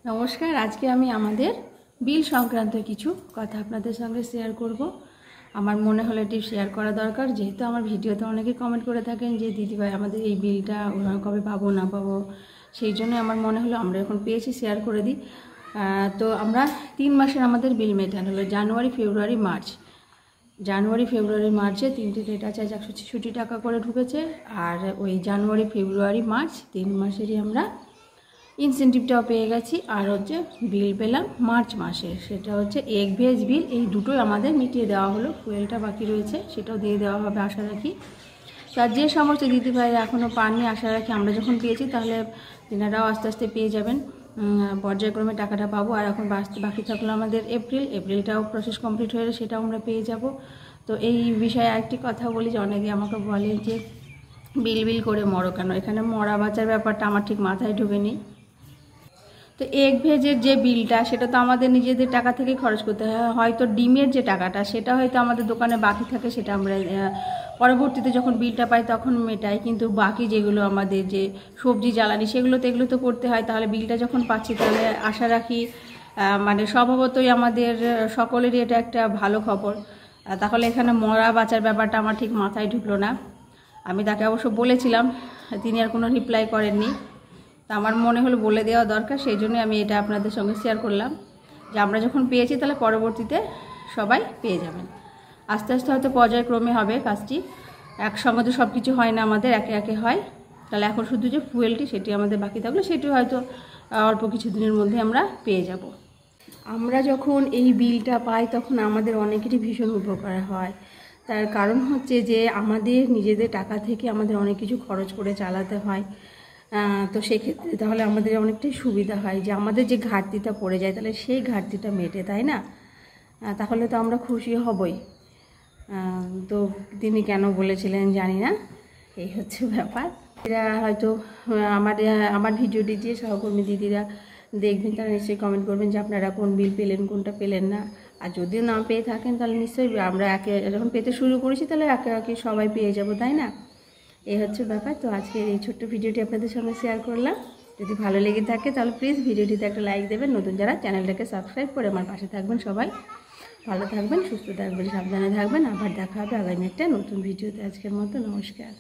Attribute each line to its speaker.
Speaker 1: নমস্কার। আজকে আমি আমাদের বিল সংক্রান্ত কিছু কথা আপনাদের সঙ্গে শেয়ার করব। আমার মনে হলো এটি শেয়ার করা দরকার, যেহেতু আমার ভিডিওতে অনেকে কমেন্ট করে থাকেন যে দিদিভাই আমাদের এই বিলটা কবে পাবো না পাবো, সেই জন্য আমার মনে হলো আমরা এখন পেয়েছি শেয়ার করে দিই। তো আমরা 3 মাসের আমাদের বিল মেটানো হলো, জানুয়ারি, ফেব্রুয়ারি, মার্চ। জানুয়ারি, ফেব্রুয়ারি, মার্চে 3টে ডেট আছে, 166 টাকা করে ঢুকেছে। আর ওই জানুয়ারি, ফেব্রুয়ারি, মার্চ 3 মাসেরই আমরা ইনসেন্টিভটাও পেয়ে গেছি। আর হচ্ছে বিল পেলাম মার্চ মাসে, সেটা হচ্ছে এগ ভেজ বিল। এই দুটোই আমাদের মিটিয়ে দেওয়া হলো। ফুয়েলটা বাকি রয়েছে, সেটাও দিয়ে দেওয়া হবে আশা রাখি। তার যে সমস্ত দিদিভাইরা এখনও পাননি, আশা রাখি আমরা যখন পেয়েছি তাহলে তেনারাও আস্তে আস্তে পেয়ে যাবেন। পর্যায়ক্রমে টাকাটা পাবো। আর এখন বাকি থাকলো আমাদের এপ্রিলটাও প্রসেস কমপ্লিট হয়ে গেলে সেটাও আমরা পেয়ে যাব। তো এই বিষয়ে আরেকটি কথা বলি যে অনেকে আমাকে বলে যে বিল করে মরো কেন। এখানে মরা বাঁচার ব্যাপারটা আমার ঠিক মাথায় ঢোকেনি। তো এগ ভেজের যে বিলটা, সেটা তো আমাদের নিজেদের টাকা থেকে খরচ করতে হয়। হয়তো ডিমের যে টাকাটা, সেটা হয়তো আমাদের দোকানে বাকি থাকে, সেটা আমরা পরবর্তীতে যখন বিলটা পাই তখন মেটাই। কিন্তু বাকি যেগুলো আমাদের যে সবজি জ্বালানি, সেগুলো তো করতে হয়। তাহলে বিলটা যখন পাচ্ছি তাহলে আশা রাখি মানে স্বভাবতই আমাদের সকলেরই এটা একটা ভালো খবর। তাহলে এখানে মরা বাঁচার ব্যাপারটা আমার ঠিক মাথায় ঢুকলো না। আমি তাকে অবশ্য বলেছিলাম, তিনি আর কোনো রিপ্লাই করেননি। তা আমার মনে হলো বলে দেওয়া দরকার, সেই জন্য আমি এটা আপনাদের সঙ্গে শেয়ার করলাম যে আমরা যখন পেয়েছি তাহলে পরবর্তীতে সবাই পেয়ে যাবেন। আস্তে আস্তে হয়তো পর্যায়ক্রমে হবে কাজটি, একসঙ্গে তো সব কিছু হয় না, আমাদের একে একে হয়। তাহলে এখন শুধু যে ফুয়েলটি সেটি আমাদের বাকি থাকলো, সেটি হয়তো অল্প কিছু দিনের মধ্যে আমরা পেয়ে যাব। আমরা যখন এই বিলটা পাই তখন আমাদের অনেকেরই ভীষণ উপকার হয়। তার কারণ হচ্ছে যে আমাদের নিজেদের টাকা থেকে আমাদের অনেক কিছু খরচ করে চালাতে হয়। তো সেক্ষেত্রে তাহলে আমাদের অনেকটাই সুবিধা হয় যে আমাদের যে ঘাটতিটা পড়ে যায় তাহলে সেই ঘাটতিটা মেটে, তাই না? তাহলে তো আমরা খুশি হবই। তো তিনি কেন বলেছিলেন জানি না, এই হচ্ছে ব্যাপার। এরা হয়তো আমার ভিডিওটি দিয়ে সহকর্মী দিদিরা দেখবেন, তারা নিশ্চয়ই কমেন্ট করবেন যে আপনারা কোন বিল পেলেন, কোনটা পেলেন না। আর যদিও না পেয়ে থাকেন তাহলে নিশ্চয়ই আমরা যখন পেতে শুরু করেছি তাহলে একে সবাই পেয়ে যাব, তাই না? এই হচ্ছে ব্যাপার। তো আজকে এই ছোট্ট ভিডিওটি আপনাদের সঙ্গে শেয়ার করলাম। যদি ভালো লেগে থাকে তাহলে প্লিজ ভিডিওটিতে একটা লাইক দেবেন। নতুন যারা চ্যানেলটাকে সাবস্ক্রাইব করে আমার পাশে থাকবেন। সবাই ভালো থাকবেন, সুস্থ থাকবেন, সাবধানে থাকবেন। আবার দেখা হবে আগামী একটা নতুন ভিডিওতে। আজকের মতো নমস্কার।